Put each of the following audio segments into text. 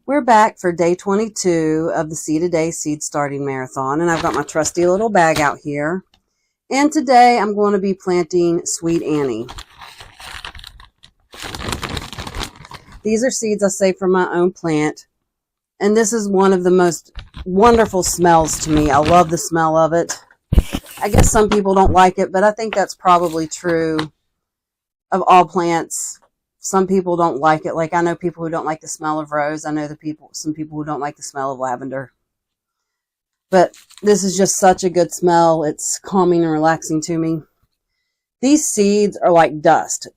We're back for day 22 of the Seed a Day Seed Starting Marathon, and I've got my trusty little bag out here. And today I'm going to be planting Sweet Annie. These are seeds I saved from my own plant, and this is one of the most wonderful smells to me. I love the smell of it. I guess some people don't like it, but I think that's probably true of all plants. Some people don't like it. Like I know people who don't like the smell of rose. I know some people who don't like the smell of lavender. But this is just such a good smell. It's calming and relaxing to me. These seeds are like dust.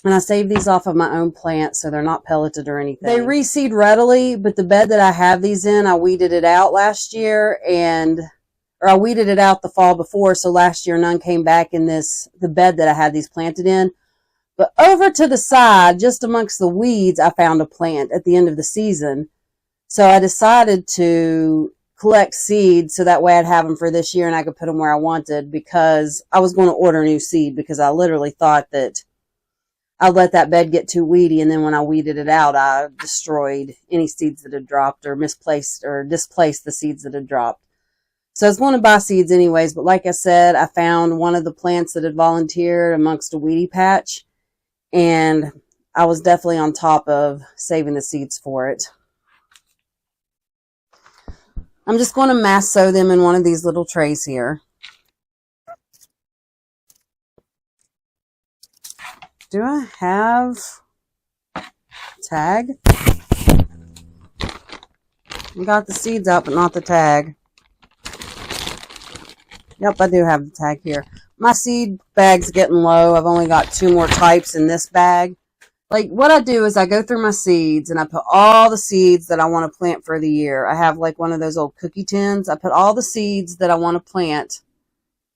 And I saved these off of my own plant, so they're not pelleted or anything. They reseed readily, but the bed that I have these in, I weeded it out last year, or I weeded it out the fall before, so last year none came back in the bed that I had these planted in. But over to the side, just amongst the weeds, I found a plant at the end of the season. So I decided to collect seeds so that way I'd have them for this year and I could put them where I wanted, because I was going to order new seed, because I literally thought that I'd let that bed get too weedy, and then when I weeded it out, I destroyed any seeds that had dropped or misplaced or displaced the seeds that had dropped. So I was going to buy seeds anyways, but like I said, I found one of the plants that had volunteered amongst a weedy patch, and I was definitely on top of saving the seeds for it. I'm just going to mass sow them in one of these little trays here. Do I have tag? I got the seeds out, but not the tag. Yep, I do have the tag here. My seed bag's getting low. I've only got 2 more types in this bag. Like, what I do is I go through my seeds and I put all the seeds that I want to plant for the year. I have like one of those old cookie tins. I put all the seeds that I want to plant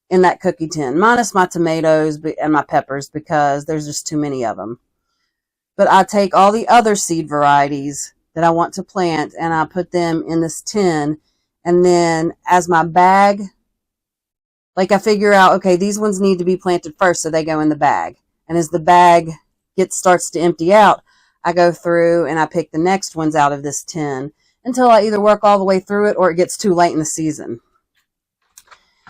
in that cookie tin, minus my tomatoes and my peppers, because there's just too many of them. But I take all the other seed varieties that I want to plant and I put them in this tin. And then as my bag, like I figure out, okay, these ones need to be planted first, so they go in the bag. And as the bag starts to empty out, I go through and I pick the next ones out of this tin until I either work all the way through it or it gets too late in the season.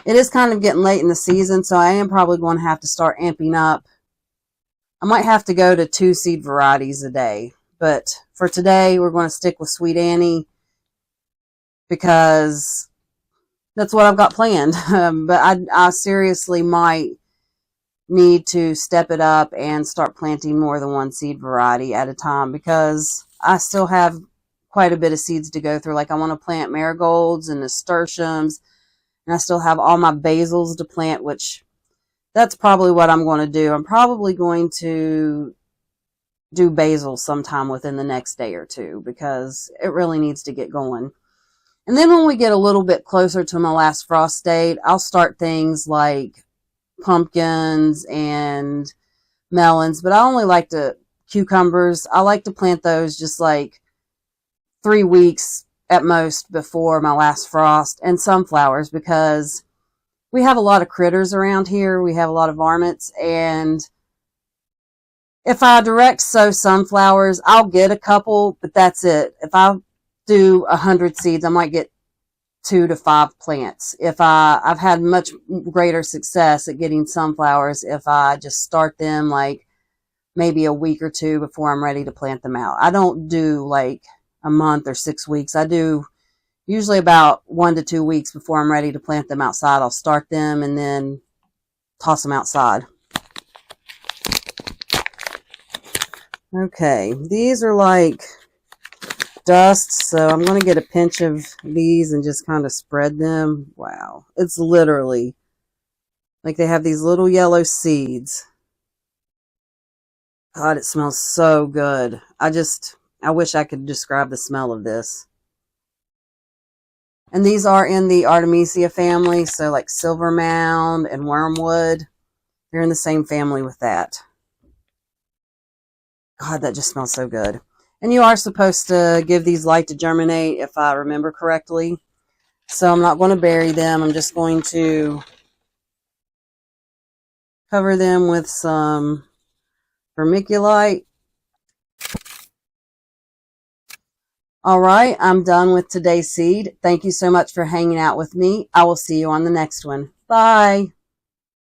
It is kind of getting late in the season, so I am probably going to have to start amping up. I might have to go to 2 seed varieties a day. But for today, we're going to stick with Sweet Annie, because that's what I've got planned. But I seriously might need to step it up and start planting more than 1 seed variety at a time, because I still have quite a bit of seeds to go through. Like I want to plant marigolds and nasturtiums, and I still have all my basils to plant, which that's probably what I'm going to do. I'm probably going to do basil sometime within the next day or 2, because it really needs to get going. And then when we get a little bit closer to my last frost date, I'll start things like pumpkins and melons. But I only like cucumbers. I like to plant those just like 3 weeks at most before my last frost, and sunflowers, because we have a lot of critters around here. We have a lot of varmints, and if I direct sow sunflowers, I'll get a couple, but that's it. If I do 100 seeds, I might get 2 to 5 plants. I've had much greater success at getting sunflowers if I just start them like maybe a week or 2 before I'm ready to plant them out. I don't do like a month or 6 weeks. I do usually about 1 to 2 weeks before I'm ready to plant them outside. I'll start them and then toss them outside. Okay, these are like dust, so I'm going to get a pinch of these and just kind of spread them. Wow, it's literally like they have these little yellow seeds. God, it smells so good. I wish I could describe the smell of this. And these are in the Artemisia family, so like silver mound and wormwood, they're in the same family with that. God, that just smells so good. And you are supposed to give these light to germinate, if I remember correctly. So I'm not going to bury them. I'm just going to cover them with some vermiculite. All right, I'm done with today's seed. Thank you so much for hanging out with me. I will see you on the next one. Bye.